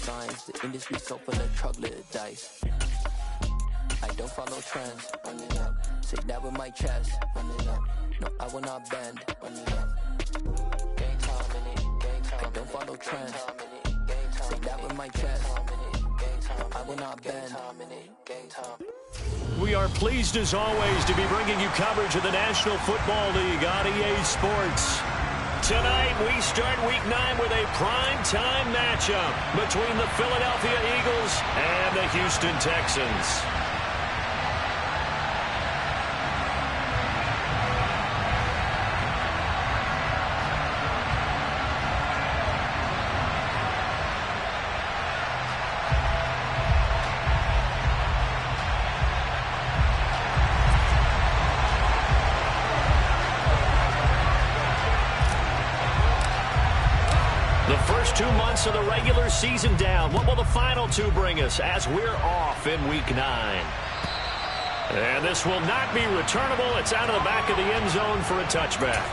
signs. The industry so full of troglodytes. I don't follow trends. Run it up. Say that with my chest. Run it up. No, I will not bend. Run it up. Gang time in it. Gang time. I don't follow trends. Say that with my chest. No, I will not bend. Gang time. We are pleased as always to be bringing you coverage of the National Football League on EA Sports. Tonight we start Week 9 with a prime-time matchup between the Philadelphia Eagles and the Houston Texans. The first 2 months of the regular season down. What will the final 2 bring us as we're off in Week 9? And this will not be returnable. It's out of the back of the end zone for a touchback.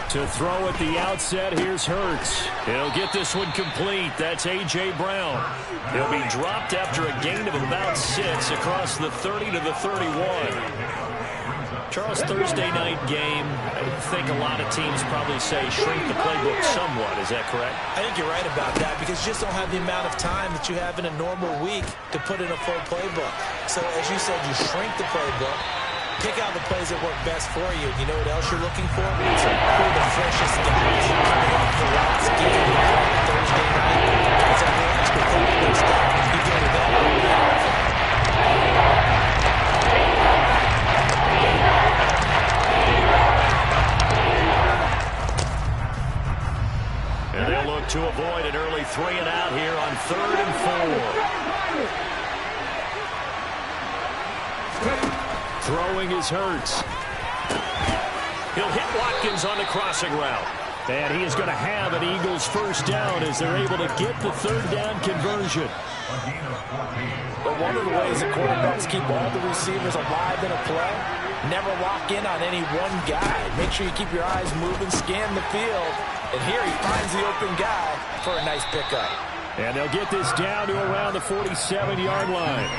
To throw at the outset, here's Hurts. He'll get this one complete. That's A.J. Brown. He'll be dropped after a gain of about 6 across the 30 to the 31. Charles, Thursday night game, I think a lot of teams probably say shrink the playbook somewhat. Is that correct? I think you're right about that because you just don't have the amount of time that you have in a normal week to put in a full playbook. So, as you said, you shrink the playbook. Pick out the plays that work best for you. You know what else you're looking for? Who are the freshest guys coming off the last game on Thursday night? It's a little extra playbook stuff. You go to that. And they'll look to avoid an early 3-and-out here on 3rd and 4. Throwing is Hurts. He'll hit Watkins on the crossing route. And he is going to have an Eagles first down as they're able to get the 3rd down conversion. But one of the ways that quarterbacks keep all the receivers alive in a play, never lock in on any one guy. Make sure you keep your eyes moving, scan the field. And here he finds the open guy for a nice pickup. And they'll get this down to around the 47-yard line.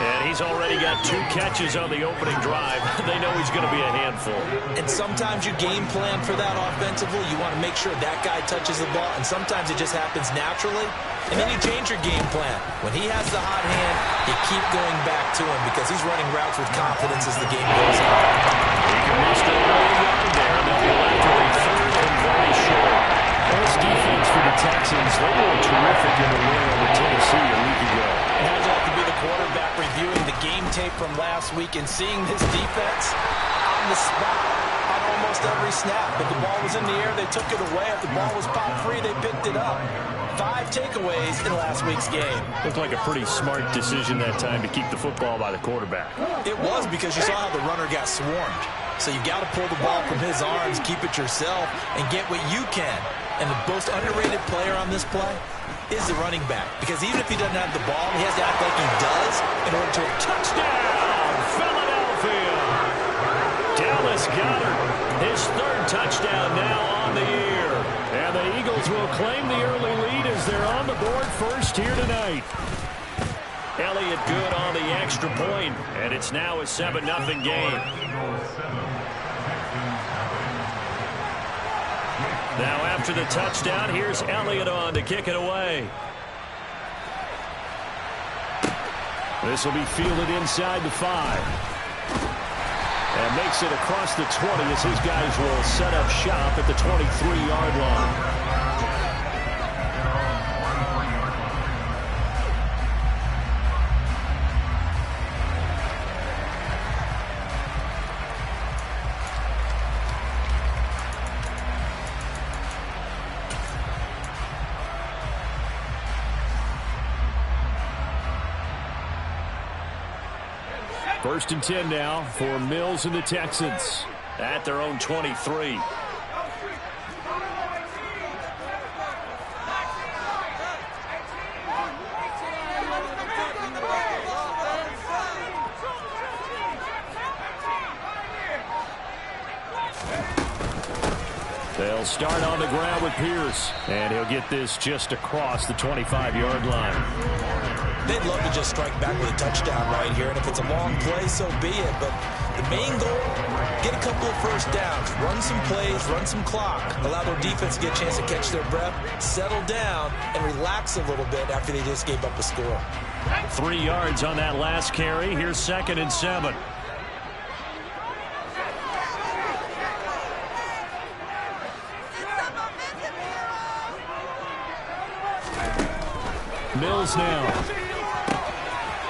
And he's already got 2 catches on the opening drive. They know he's going to be a handful. And sometimes you game plan for that offensively. You want to make sure that guy touches the ball. And sometimes it just happens naturally. And then you change your game plan. When he has the hot hand, you keep going back to him because he's running routes with confidence as the game goes on. He can muster a yard there. And they'll be left with a 3rd and very short. This defense for the Texans, they were terrific in the win over Tennessee a week ago. Imagine that to be the quarterback reviewing the game tape from last week and seeing this defense on the spot on almost every snap. If the ball was in the air, they took it away. If the ball was popped free, they picked it up. 5 takeaways in last week's game. Looked like a pretty smart decision that time to keep the football by the quarterback. It was because you saw how the runner got swarmed. So you got to pull the ball from his arms, keep it yourself, and get what you can. And the most underrated player on this play is the running back. Because even if he doesn't have the ball, he has to act like he does in order to... Touchdown, Philadelphia! Dallas Goedert, his 3rd touchdown now on the year. And the Eagles will claim the early lead as they're on the board first here tonight. Elliott good on the extra point, and it's now a 7-0 game. Now after the touchdown, here's Elliott on to kick it away. This will be fielded inside the 5. And makes it across the 20 as his guys will set up shop at the 23-yard line. First and 10 now for Mills and the Texans at their own 23. They'll start on the ground with Pierce, and he'll get this just across the 25-yard line. They'd love to just strike back with a touchdown right here, and if it's a long play, so be it. But the main goal, get a couple of first downs, run some plays, run some clock, allow their defense to get a chance to catch their breath, settle down, and relax a little bit after they just gave up a score. 3 yards on that last carry. Here's 2nd and 7. Mills now.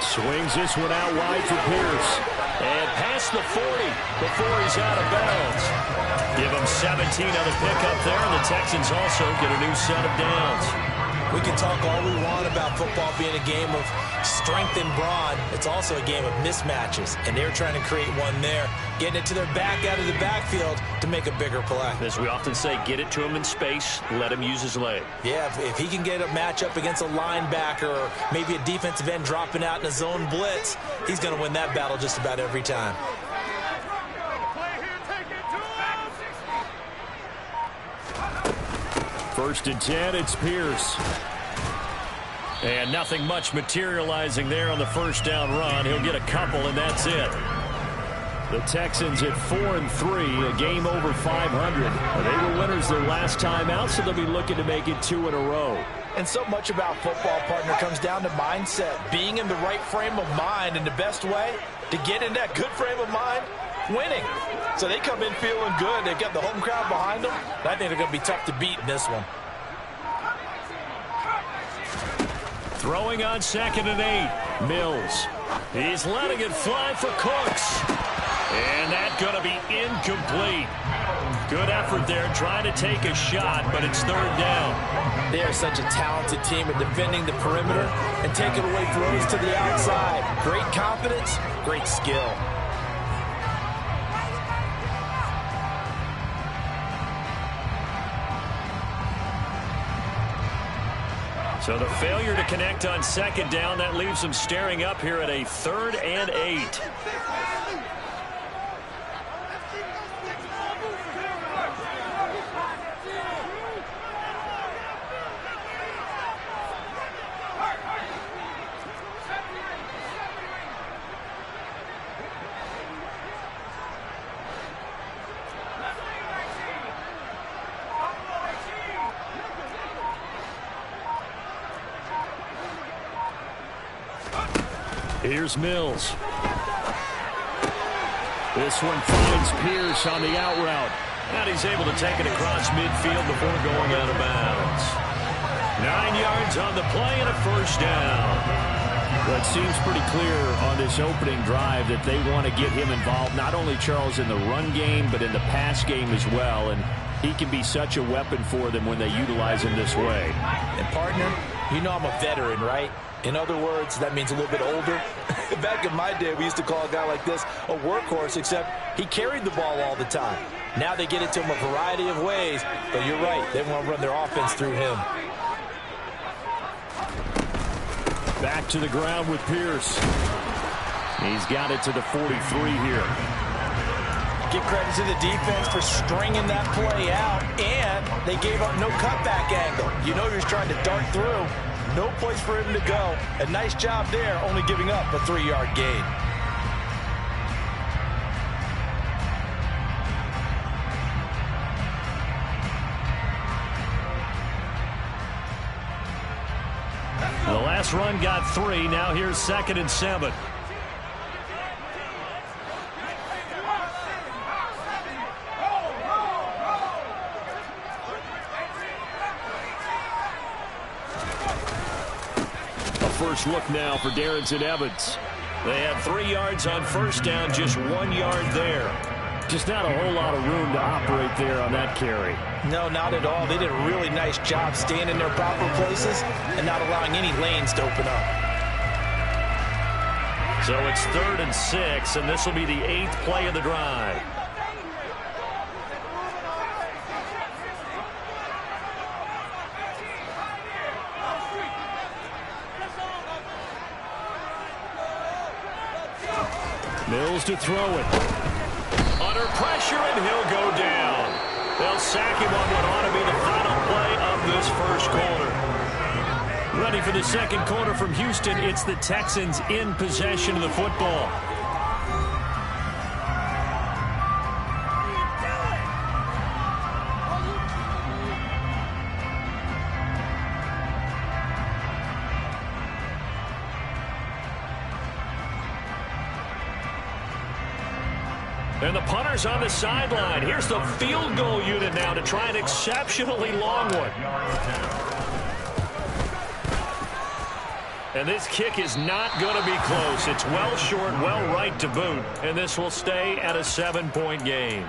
Swings this one out wide for Pierce. And past the 40 before he's out of bounds. Give him 17 on the pickup there, and the Texans also get a new set of downs. We can talk all we want about football being a game of strength and brawn. It's also a game of mismatches, and they're trying to create one there, getting it to their back out of the backfield to make a bigger play. As we often say, get it to him in space, let him use his leg. Yeah, if he can get a matchup against a linebacker or maybe a defensive end dropping out in a zone blitz, he's going to win that battle just about every time. First and 10, it's Pierce. And nothing much materializing there on the first down run. He'll get a couple, and that's it. The Texans at 4-3, a game over 500. They were winners their last time out, so they'll be looking to make it 2 in a row. And so much about football, partner, comes down to mindset, being in the right frame of mind, and the best way to get in that good frame of mind, winning. So they come in feeling good. They've got the home crowd behind them. I think they're going to be tough to beat in this one. Throwing on 2nd and 8. Mills. He's letting it fly for Cooks. And that's going to be incomplete. Good effort there trying to take a shot, but it's 3rd down. They are such a talented team at defending the perimeter and taking away throws to the outside. Great confidence, great skill. So the failure to connect on 2nd down, that leaves them staring up here at a 3rd and 8. Here's Mills. This one finds Pierce on the out route. And he's able to take it across midfield before going out of bounds. 9 yards on the play and a first down. Well, it seems pretty clear on this opening drive that they want to get him involved, not only, Charles, in the run game, but in the pass game as well. And he can be such a weapon for them when they utilize him this way. And, partner, you know I'm a veteran, right? In other words, that means a little bit older. Back in my day, we used to call a guy like this a workhorse, except he carried the ball all the time. Now they get it to him a variety of ways, but you're right, they want to run their offense through him. Back to the ground with Pierce. He's got it to the 43 here. Give credit to the defense for stringing that play out, and they gave up no cutback angle. You know he was trying to dart through. No place for him to go. A nice job there, only giving up a 3-yard gain. The last run got 3. Now here's 2nd and 7. First look now for Darrington Evans. They had 3 yards on first down, just 1 yard there. Just not a whole lot of room to operate there on that carry. No, not at all. They did a really nice job staying in their proper places and not allowing any lanes to open up. So it's 3rd and 6, and this will be the 8th play of the drive. Mills to throw it. Under pressure, and he'll go down. They'll sack him on what ought to be the final play of this first quarter. Ready for the second quarter from Houston. It's the Texans in possession of the football. And the punter's on the sideline. Here's the field goal unit now to try an exceptionally long one. And this kick is not going to be close. It's well short, well right to boot. And this will stay at a 7-point game.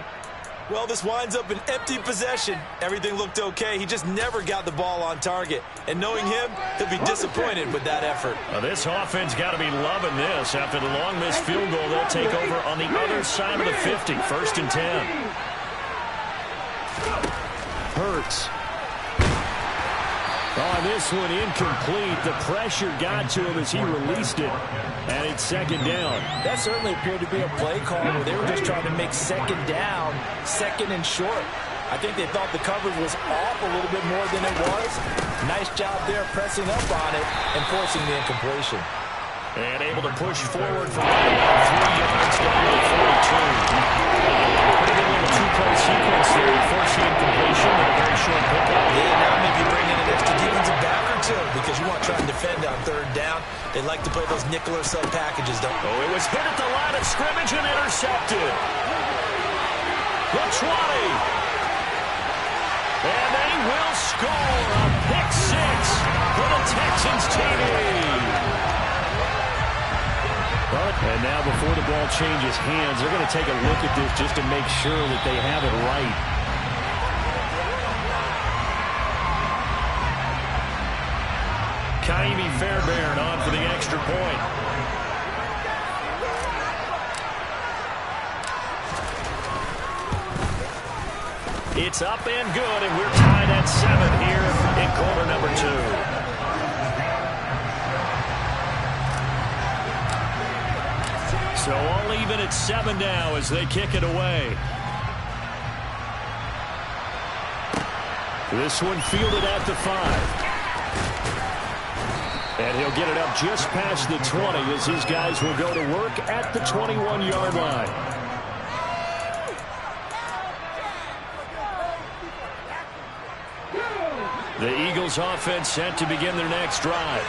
Well, this winds up an empty possession. Everything looked okay. He just never got the ball on target. And knowing him, he'll be disappointed with that effort. Now, this offense got to be loving this. After the long missed field goal, they'll take over on the other side of the 50. 1st and 10. Hurts. On this one, incomplete. The pressure got to him as he released it. And it's 2nd down. That certainly appeared to be a play call where they were just trying to make 2nd down, 2nd and short. I think they thought the coverage was off a little bit more than it was. Nice job there pressing up on it and forcing the incompletion. And able to push forward for right about 3 yards down to 42. Pretty good little two-play sequence there. Forcing incompletion and a very short pickup. Yeah, now maybe bring in an extra defensive back or two because you want to try and defend on 3rd down. They like to play those nickel or sub packages, don't they? Oh, it was hit at the line of scrimmage and intercepted. The 20. And they will score a pick 6 for the Texans TD. And now before the ball changes hands, they're going to take a look at this just to make sure that they have it right. Kaimi Fairbairn on for the extra point. It's up and good, and we're tied at 7 here in quarter number 2. So all even at 7 now as they kick it away. This one fielded at the 5. And he'll get it up just past the 20 as his guys will go to work at the 21-yard line. The Eagles offense set to begin their next drive.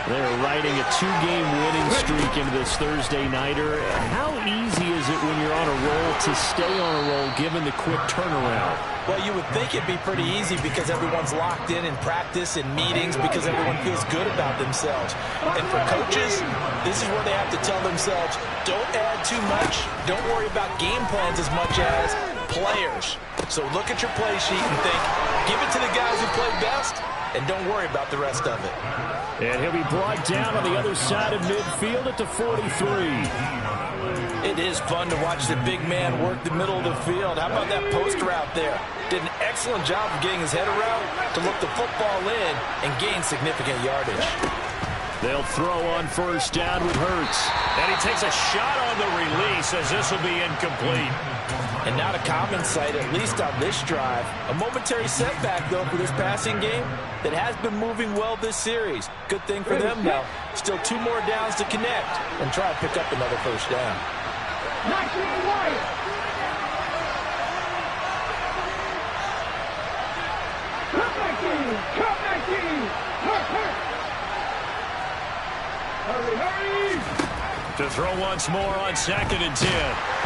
They're riding a 2-game winning streak into this Thursday nighter. How easy is it when you're on a roll to stay on a roll given the quick turnaround? Well, you would think it'd be pretty easy because everyone's locked in practice and meetings because everyone feels good about themselves. And for coaches, this is where they have to tell themselves, don't add too much. Don't worry about game plans as much as players. So look at your play sheet and think, give it to the guys who play best, and don't worry about the rest of it. And he'll be brought down on the other side of midfield at the 43. It is fun to watch the big man work the middle of the field. How about that post route there? Did an excellent job of getting his head around to look the football in and gain significant yardage. They'll throw on 1st down with Hurts. And he takes a shot on the release as this will be incomplete. And not a common sight, at least on this drive. A momentary setback, though, for this passing game that has been moving well this series. Good thing for them, though. Still 2 more downs to connect and try to pick up another 1st down. To throw once more on 2nd and 10.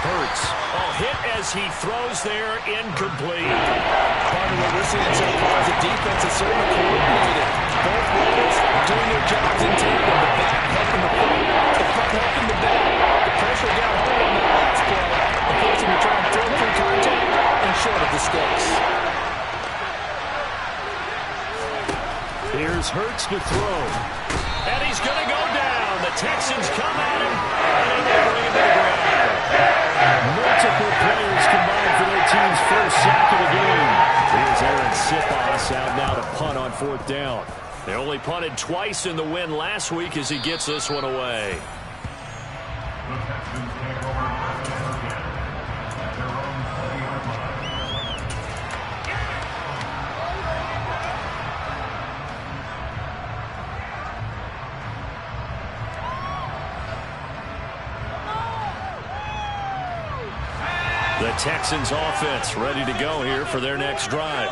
Hurts. Oh, hit as he throws there, incomplete. Part of what we're seeing so far is the defense is certainly coordinated. Both levels doing their jobs in tandem. The back helping the front helping the back. The pressure got home on that last play. The person to try and throw through contact and short of the sticks. Here's Hurts to throw. And he's going to go down. The the Texans come at him, and they bring him to the ground. Multiple players combined for their team's first sack of the game. Here's Aaron Siposs out now to punt on 4th down. They only punted twice in the win last week as he gets this one away. The Texans offense ready to go here for their next drive.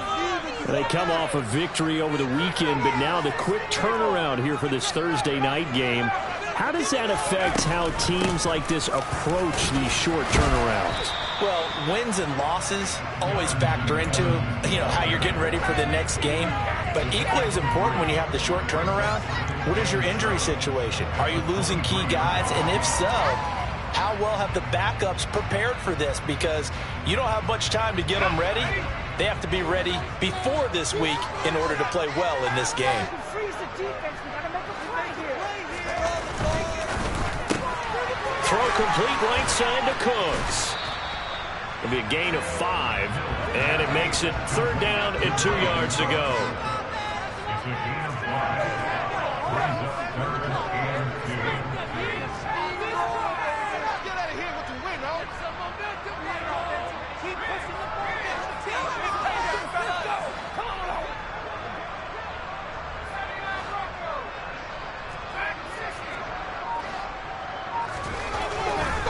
They come off a victory over the weekend, but now the quick turnaround here for this Thursday night game. How does that affect how teams like this approach these short turnarounds? Well, wins and losses always factor into, how you're getting ready for the next game. But equally as important when you have the short turnaround, what is your injury situation? Are you losing key guys? And if so, how well have the backups prepared for this? Because you don't have much time to get them ready. They have to be ready before this week in order to play well in this game. Throw complete right side to Cooks. It'll be a gain of 5, and it makes it 3rd down and 2 yards to go.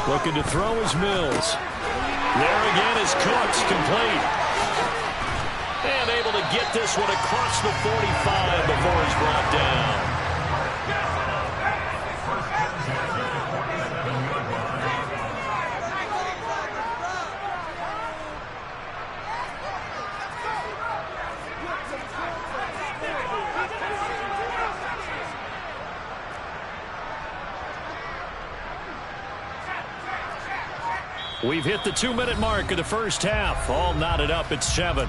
Looking to throw is Mills. There again is Cooks, complete. And able to get this one across the 45 before he's brought down. We've hit the 2-minute mark of the first half. All knotted up at 7.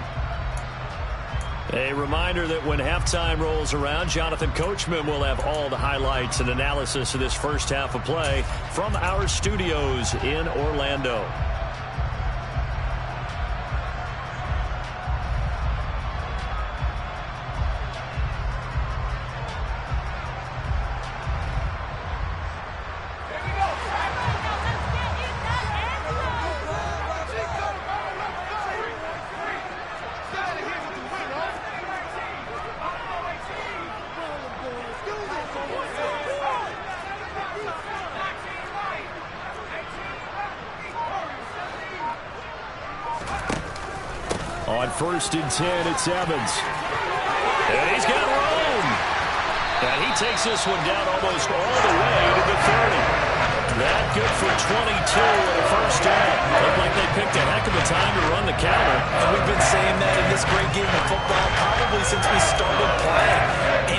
A reminder that when halftime rolls around, Jonathan Coachman will have all the highlights and analysis of this first half of play from our studios in Orlando. On 1st and 10, it's Evans. And he's got room. And he takes this one down almost all the way to the 30. That good for 22 and a first down. Looked like they picked a heck of a time to run the counter. And we've been saying that in this great game of football probably since we started playing.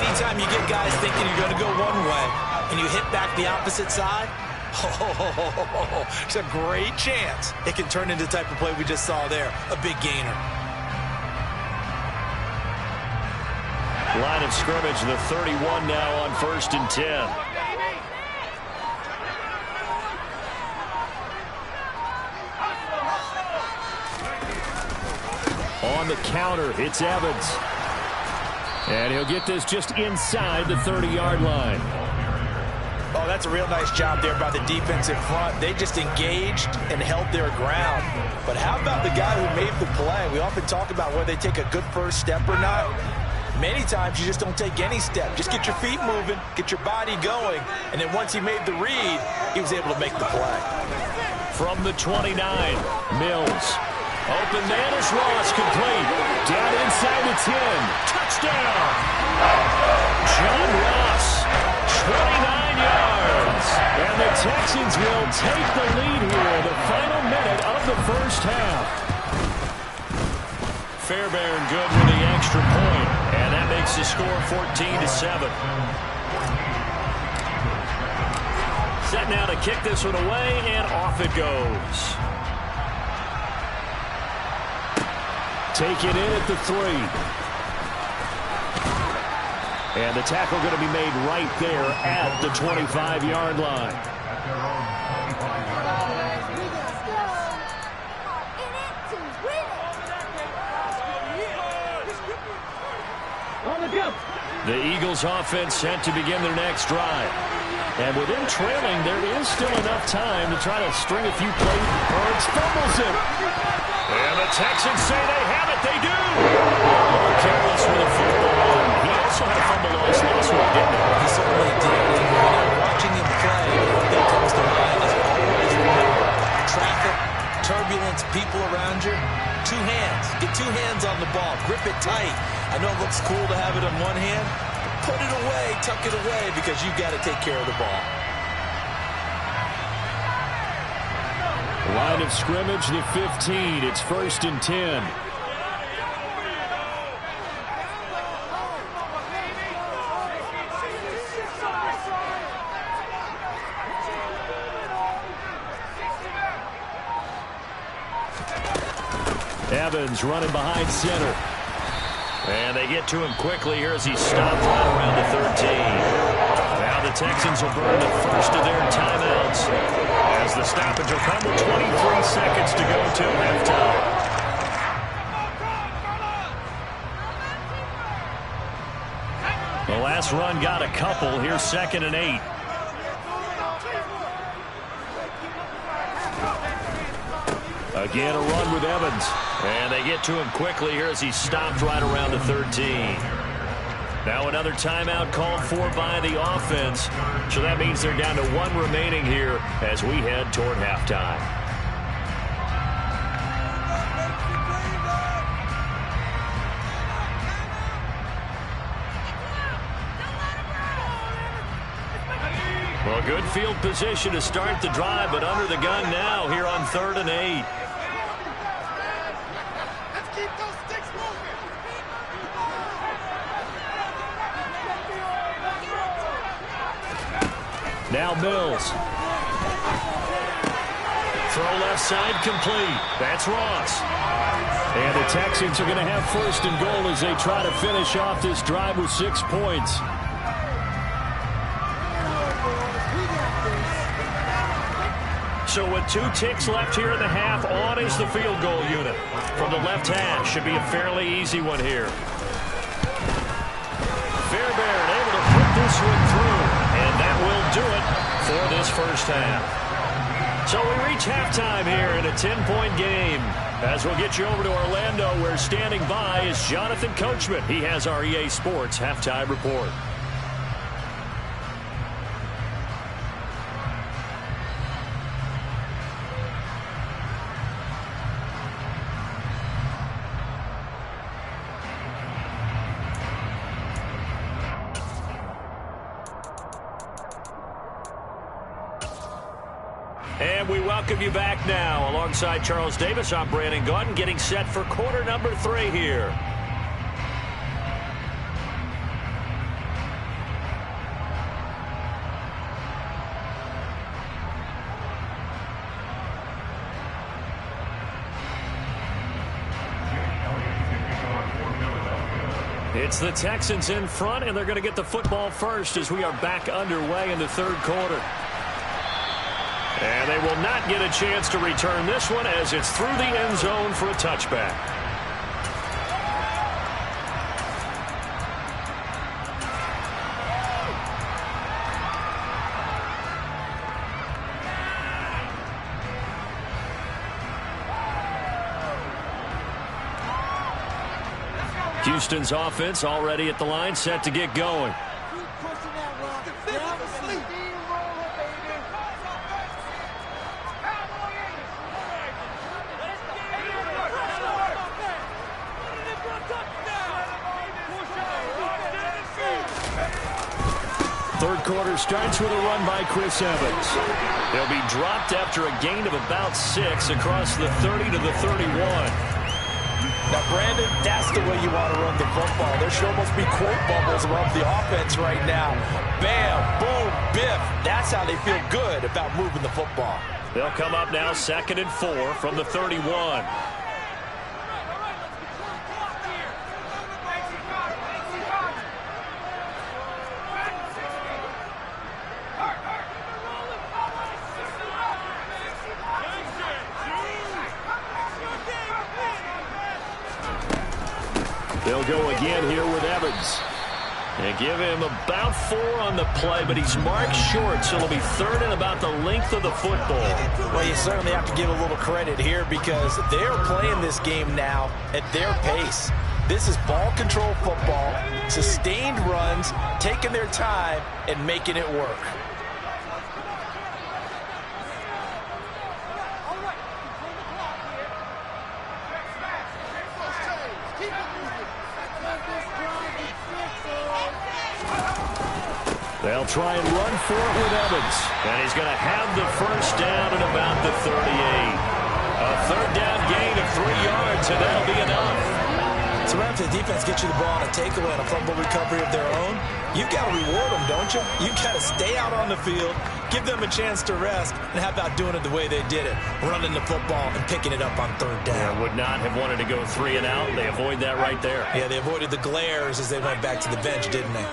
Anytime you get guys thinking you're going to go one way and you hit back the opposite side, it's a great chance it can turn into the type of play we just saw there, a big gainer. Line of scrimmage, the 31 now on 1st and 10. On the counter, it's Evans. And he'll get this just inside the 30-yard line. Oh, that's a real nice job there by the defensive front. They just engaged and held their ground. But how about the guy who made the play? We often talk about whether they take a good first step or not. Many times you just don't take any step. Just get your feet moving, get your body going, and then once he made the read, he was able to make the play. From the 29, Mills. Open man is Ross, complete. Down inside the 10. Touchdown! John Ross, 29 yards. And the Texans will take the lead here in the final minute of the first half. Fairbairn good with the extra point, and that makes the score 14-7. Set now to kick this one away, and off it goes. Take it in at the 3. And the tackle going to be made right there at the 25-yard line. The Eagles offense set to begin their next drive. And with them trailing, there is still enough time to try to string a few plays. Burns fumbles it. And the Texans say they have it. They do. Careless with a football. He also had a fumble loss last week, didn't he? He certainly did. And watching him play, one thing comes to mind is always remember traffic, turbulence, people around you. Two hands. Get two hands on the ball. Grip it tight. I know it looks cool to have it in one hand. Put it away, tuck it away, because you've got to take care of the ball. Line of scrimmage, the 15. It's 1st and 10. Evans running behind center. And they get to him quickly here as he stopped right around the 13. Now the Texans will burn the first of their timeouts as the stoppage will come with 23 seconds to go till halftime. The last run got a couple. Here's 2nd and 8. Again, a run with Evans. And they get to him quickly here as he stopped right around the 13. Now another timeout called for by the offense. So that means they're down to one remaining here as we head toward halftime. Well, good field position to start the drive, but under the gun now here on 3rd and 8. Now Mills. Throw left side complete. That's Ross. And the Texans are going to have 1st and goal as they try to finish off this drive with 6 points. So with 2 ticks left here in the half, on is the field goal unit. From the left hash, should be a fairly easy one here. Fairbairn able to put this one through, and that will do it for this first half. So we reach halftime here in a 10-point game. As we'll get you over to Orlando, where standing by is Jonathan Coachman. He has our EA Sports halftime report. And we welcome you back now. Alongside Charles Davis, I'm Brandon Gaudin, getting set for quarter number 3 here. It's the Texans in front, and they're going to get the football first as we are back underway in the 3rd quarter. And they will not get a chance to return this one as it's through the end zone for a touchback. Houston's offense already at the line, set to get going. Third quarter starts with a run by Chris Evans. They'll be dropped after a gain of about 6 across the 30 to the 31. Now, Brandon, that's the way you want to run the football. There should almost be quote bubbles above the offense right now. Bam, boom, biff. That's how they feel good about moving the football. They'll come up now 2nd and 4 from the 31. begin here with Evans. They give him about 4 on the play, but he's marked short, so it'll be 3rd and about the length of the football. Well, you certainly have to give a little credit here because they're playing this game now at their pace. This is ball control football, sustained runs, taking their time, and making it work. They'll try and run for it with Evans. And he's going to have the first down at about the 38. A 3rd down gain of 3 yards, and that'll be enough. So after the defense gets you the ball on a takeaway and a fumble recovery of their own, you've got to reward them, don't you? You've got to stay out on the field, give them a chance to rest, and how about doing it the way they did it, running the football and picking it up on 3rd down. Yeah, would not have wanted to go 3 and out. They avoid that right there. Yeah, they avoided the glares as they went back to the bench, didn't they?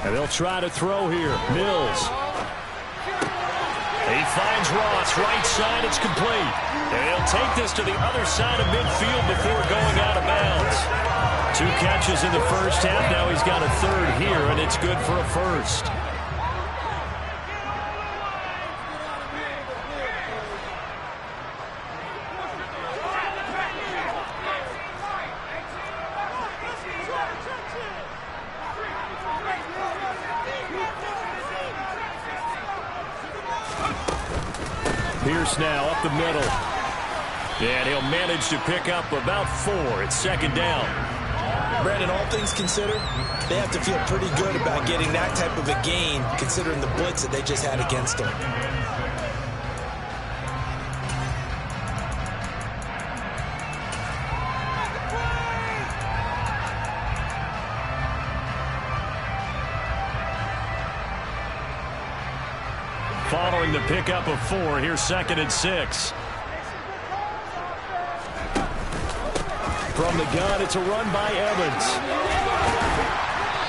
And they'll try to throw here. Mills. He finds Ross. Right side, it's complete. And he'll take this to the other side of midfield before going out of bounds. 2 catches in the first half. Now he's got a 3rd here, and it's good for a 1st. Pierce now up the middle. And he'll manage to pick up about 4. It's 2nd down. Brandon, all things considered, they have to feel pretty good about getting that type of a gain considering the blitz that they just had against them. Following the pickup of 4, here's 2nd and 6. From the gun, it's a run by Evans.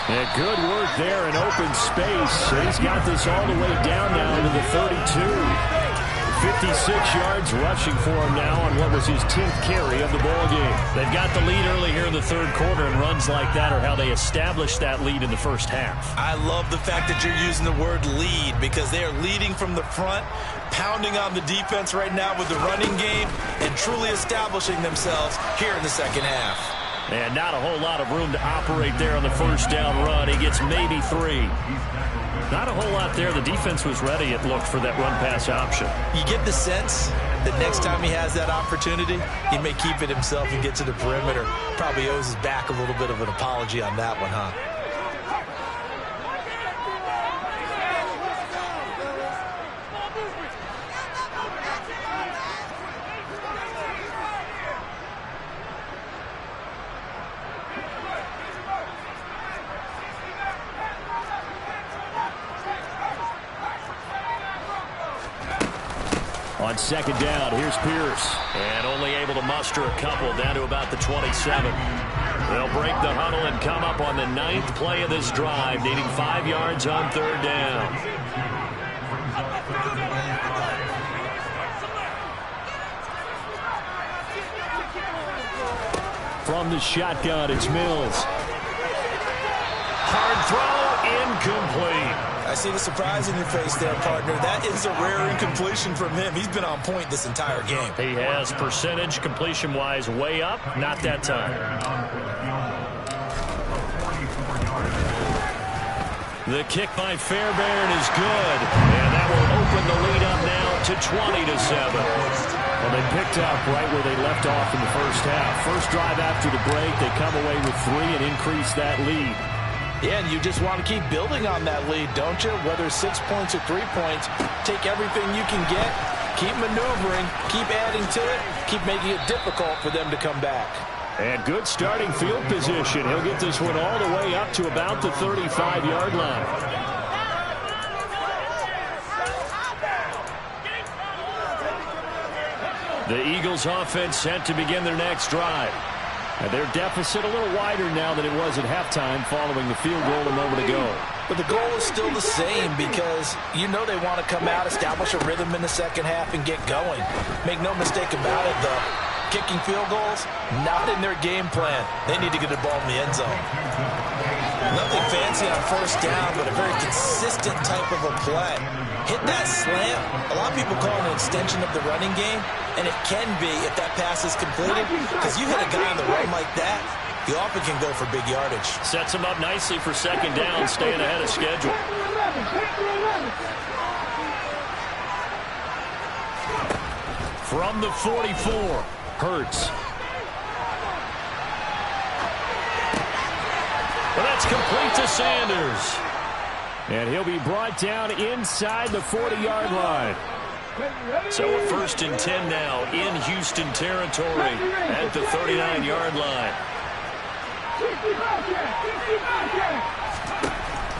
And good work there in open space. He's got this all the way down now to the 32. 56 yards rushing for him now on what was his 10th carry of the ball game. They've got the lead early here in the 3rd quarter, and runs like that are how they established that lead in the first half. I love the fact that you're using the word lead because they are leading from the front, pounding on the defense right now with the running game, and truly establishing themselves here in the 2nd half. And not a whole lot of room to operate there on the 1st down run. He gets maybe 3. Not a whole lot there. The defense was ready, it looked, for that run-pass option. You get the sense that next time he has that opportunity, he may keep it himself and get to the perimeter. Probably owes his back a little bit of an apology on that one, huh? On 2nd down, here's Pierce. And only able to muster a couple down to about the 27. They'll break the huddle and come up on the 9th play of this drive, needing 5 yards on 3rd down. From the shotgun, it's Mills. Hard throw, incomplete. I see the surprise in your face there, partner. That is a rare incompletion from him. He's been on point this entire game. He has percentage completion-wise way up. Not that time. The kick by Fairbairn is good. And that will open the lead up now to 20-7. Well, they picked up right where they left off in the first half. First drive after the break, they come away with 3 and increase that lead. Yeah, and you just want to keep building on that lead, don't you? Whether 6 points or 3 points, take everything you can get, keep maneuvering, keep adding to it, keep making it difficult for them to come back. And good starting field position. He'll get this one all the way up to about the 35-yard line. The Eagles offense set to begin their next drive. And their deficit a little wider now than it was at halftime following the field goal a moment ago. But the goal is still the same because you know they want to come out, establish a rhythm in the second half, and get going. Make no mistake about it, though. Kicking field goals, not in their game plan. They need to get the ball in the end zone. Nothing fancy on first down, but a very consistent type of a play. Hit that slant. A lot of people call it an extension of the running game, and it can be if that pass is completed, because you hit a guy on the run like that, he often can go for big yardage. Sets him up nicely for second down, staying ahead of schedule. From the 44, Hurts. Well, that's complete to Sanders. And he'll be brought down inside the 40-yard line. So a 1st and 10 now in Houston territory at the 39-yard line.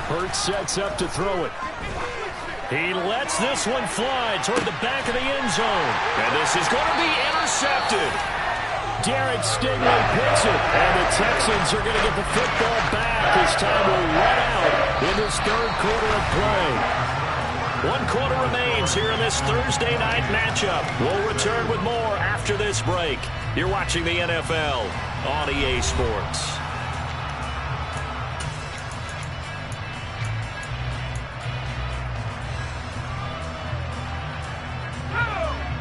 Hurts sets up to throw it. He lets this one fly toward the back of the end zone. And this is going to be intercepted. Derek Stingley picks it. And the Texans are going to get the football back as time will run out in this third quarter of play. 1 quarter remains here in this Thursday night matchup. We'll return with more after this break. You're watching the NFL on EA Sports.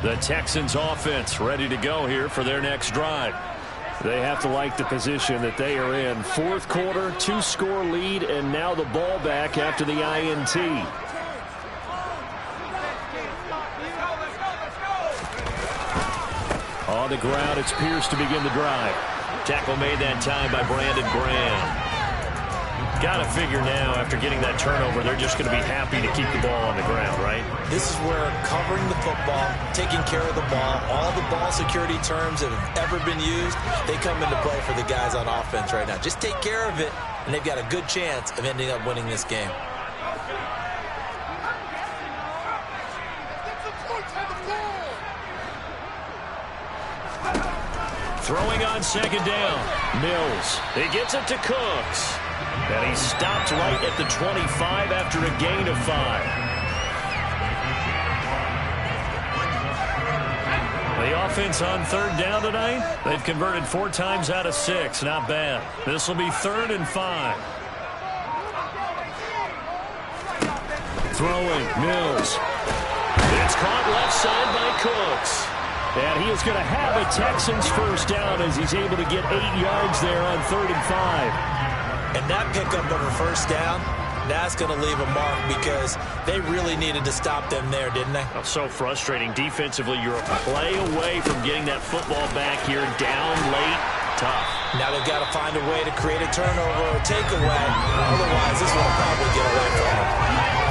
The Texans offense ready to go here for their next drive. They have to like the position that they are in. 4th quarter, 2-score lead, and now the ball back after the INT. On the ground, it's Pierce to begin the drive. Tackle made that time by Brandon Graham. Got to figure now, after getting that turnover, they're just going to be happy to keep the ball on the ground, right? This is where covering the football, taking care of the ball, all the ball security terms that have ever been used, they come into play for the guys on offense right now. Just take care of it, and they've got a good chance of ending up winning this game. Throwing on second down, Mills. He gets it to Cooks. And he stopped right at the 25 after a gain of 5. The offense on 3rd down tonight, they've converted 4 times out of 6. Not bad. This will be 3rd and 5. Throwing, Mills. It's caught left side by Cooks. And he is going to have a Texans first down as he's able to get 8 yards there on 3rd and 5. And that pickup of a first down, that's going to leave a mark because they really needed to stop them there, didn't they? Oh, so frustrating. Defensively, you're a play away from getting that football back here down late. Tough. Now they've got to find a way to create a turnover or takeaway. Otherwise, this will probably get away from them.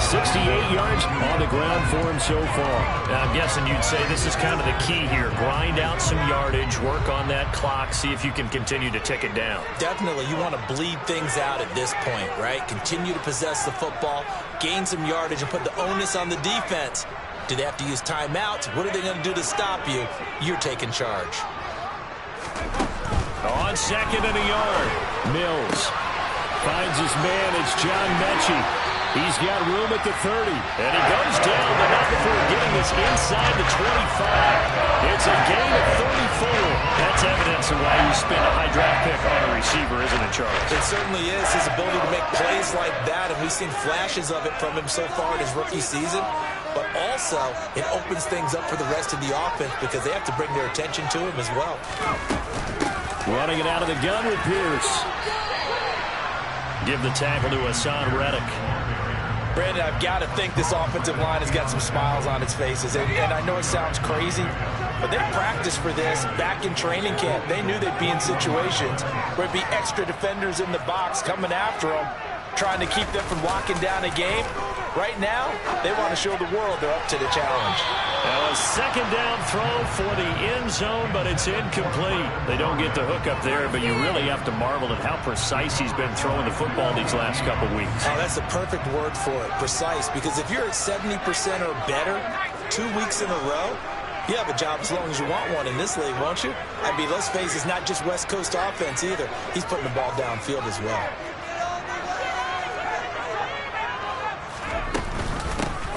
68 yards on the ground for him so far. Now, I'm guessing you'd say this is kind of the key here. Grind out some yardage, work on that clock, see if you can continue to tick it down. Definitely. You want to bleed things out at this point, right? Continue to possess the football, gain some yardage, and put the onus on the defense. Do they have to use timeouts? What are they going to do to stop you? You're taking charge. On 2nd and a yard, Mills finds his man. It's John Mechie. He's got room at the 30, and he goes down, but not before getting this inside the 25. It's a gain of 34. That's evidence of why you spend a high draft pick on a receiver, isn't it, Charles? It certainly is. His ability to make plays like that, and we've seen flashes of it from him so far in his rookie season. But also, it opens things up for the rest of the offense because they have to bring their attention to him as well. Running it out of the gun with Pierce. Give the tackle to Hassan Reddick. Brandon, I've got to think this offensive line has got some smiles on its faces. And I know it sounds crazy, but they practiced for this back in training camp. They knew they'd be in situations where it'd be extra defenders in the box coming after them, trying to keep them from locking down a game. Right now, they want to show the world they're up to the challenge. Now a second down throw for the end zone, but it's incomplete. They don't get the hook up there, but you really have to marvel at how precise he's been throwing the football these last couple weeks. Oh, that's the perfect word for it, precise, because if you're at 70% or better 2 weeks in a row, You have a job as long as you want one in this league, won't you? I mean, let's face it, it's not just West Coast offense either. He's putting the ball downfield as well.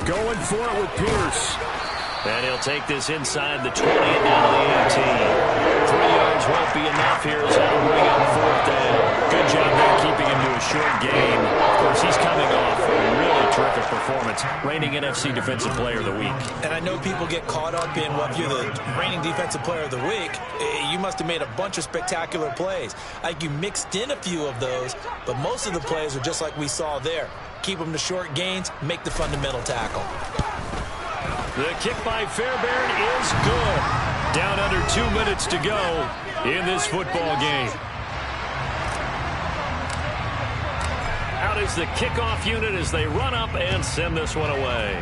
Going for it with Pierce. And he'll take this inside the 20 and down to the 18. 3 yards won't be enough here as that'll bring up 4th down. Good job there keeping him to a short game. Of course, he's coming off a really terrific performance, reigning NFC Defensive Player of the Week. And I know people get caught up in, well, if you're the reigning Defensive Player of the Week, you must have made a bunch of spectacular plays. Like you mixed in a few of those, but most of the plays are just like we saw there. Keep them to short gains, make the fundamental tackle. The kick by Fairbairn is good. Down under 2 minutes to go in this football game. Out is the kickoff unit as they run up and send this one away.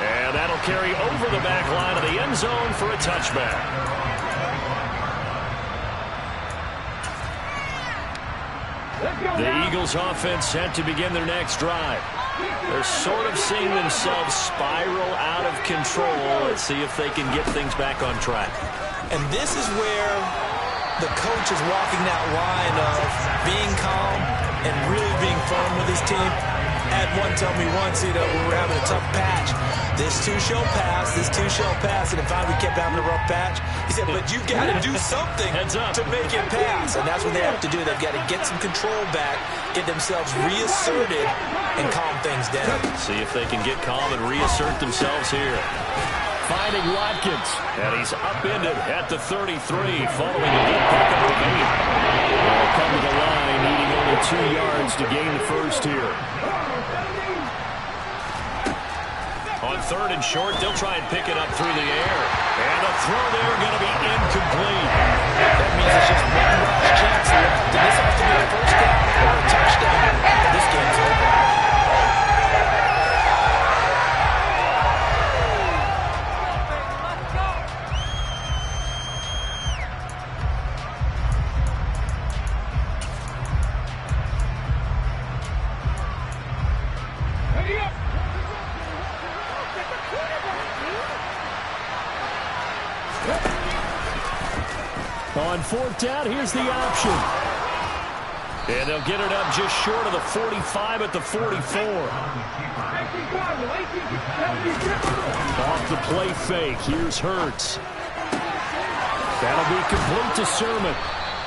And that'll carry over the back line of the end zone for a touchback. The Eagles offense set to begin their next drive. They're sort of seeing themselves spiral out of control. Let's see if they can get things back on track. And this is where the coach is walking that line of being calm and really being firm with his team. Had one tell me once, when we were having a tough patch, this too shall pass, this too shall pass, and finally we kept having a rough patch. He said, but you've got to do something to make it pass. And that's what they have to do. They've got to get some control back, get themselves reasserted, and calm things down. See if they can get calm and reassert themselves here. Finding Watkins, and he's upended at the 33, following a good pickup of 8. They'll come to the line, needing only 2 yards to gain the first here. On 3rd and short, they'll try and pick it up through the air. And the throw there going to be incomplete. That means it's just one last chance left. And this has to be a first down or a touchdown. This game's over. On 4th down, here's the option. And they'll get it up just short of the 45 at the 44. Off the play fake, here's Hurts. That'll be complete to Sermon.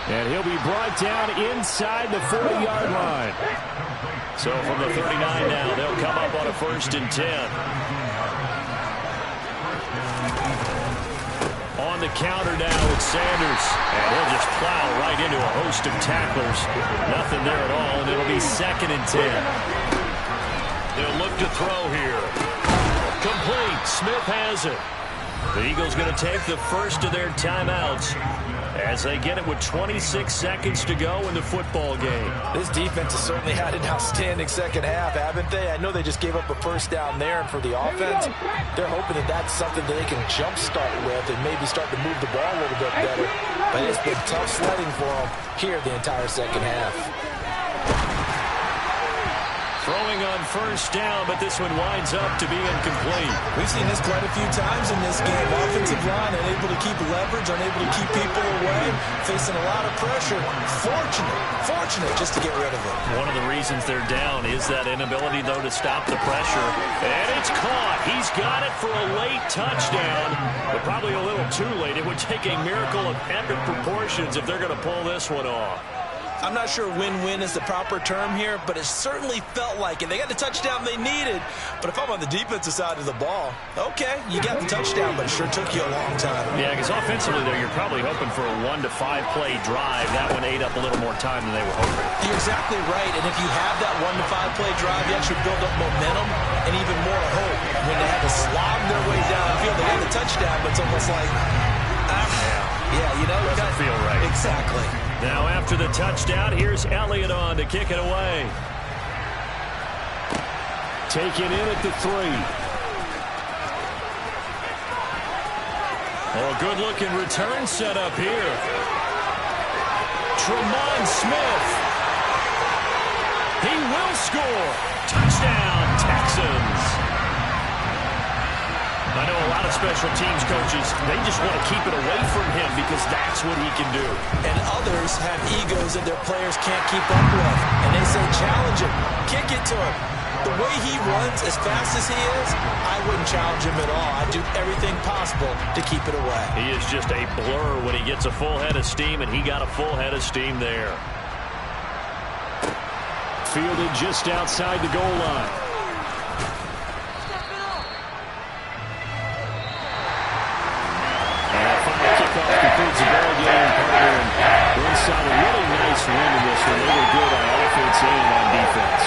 And he'll be brought down inside the 40-yard line. So from the 39 now, they'll come up on a 1st and 10. On the counter now with Sanders. And he'll just plow right into a host of tacklers. Nothing there at all, and it'll be 2nd and 10. They'll look to throw here. Complete. Smith has it. The Eagles going to take the first of their timeouts as they get it with 26 seconds to go in the football game. This defense has certainly had an outstanding second half, haven't they? I know they just gave up a first down there, and for the offense, they're hoping that that's something that they can jumpstart with and maybe start to move the ball a little bit better. But it's been tough sledding for them here the entire second half. Throwing on 1st down, but this one winds up to be incomplete. We've seen this quite a few times in this game. Offensive line unable to keep leverage, unable to keep people away, facing a lot of pressure. Fortunate just to get rid of it. One of the reasons they're down is that inability, though, to stop the pressure. And it's caught. He's got it for a late touchdown, but probably a little too late. It would take a miracle of epic proportions if they're going to pull this one off. I'm not sure win-win is the proper term here, but it certainly felt like it. They got the touchdown they needed, but if I'm on the defensive side of the ball, okay, you got the touchdown, but it sure took you a long time. Yeah, because offensively there, you're probably hoping for a 1 to 5 play drive. That one ate up a little more time than they were hoping. You're exactly right, and if you have that 1 to 5 play drive, you actually build up momentum and even more hope. When they had to slob their way downfield, they got the touchdown, but it's almost like, yeah, you know, it doesn't feel right. Exactly. Now after the touchdown, here's Elliott on to kick it away. Taken in at the 3. Oh, a good-looking return set up here. Tremont Smith. He will score. Touchdown, Texans. I know a lot of special teams coaches, they just want to keep it away from him because that's what he can do. And others have egos that their players can't keep up with. And they say, challenge him, kick it to him. The way he runs, as fast as he is, I wouldn't challenge him at all. I'd do everything possible to keep it away. He is just a blur when he gets a full head of steam, and he got a full head of steam there. Fielded just outside the goal line. Kickoff concludes the ball game, partner, and inside a really nice win in this one. They were good on offense and on defense.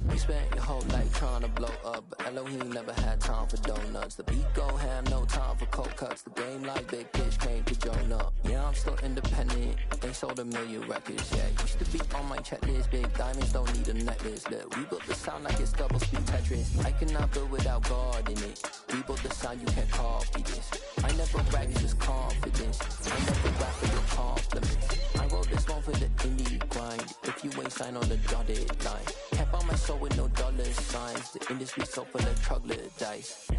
We spent your whole life trying to blow up, but Elohim never had time for donuts. The beat go ham, no time for cold cuts. The game like Big Fish came to join up. Yeah, I'm still independent. They sold 1 million records, yeah. Used to be on my checklist. Big diamonds don't need a necklace. Look, we built the sound like it's double speed Tetris. I cannot build without God in it. We built the sound, you can't copy this. I never brag, it's just confidence. I never rap for your compliments. I wrote this one for the indie grind. If you ain't signed on the dotted line, can't buy my soul with no dollar signs. The industry so full of troglodytes.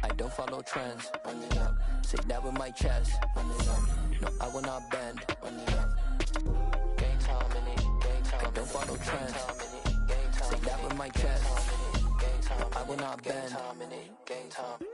I don't follow trends. Run it up. Say that with my chest. Run it up. No, I will not bend. Run it up. Game time in it. Game time. I don't follow trends. Say that with my chest. No, I will not bend. Game time.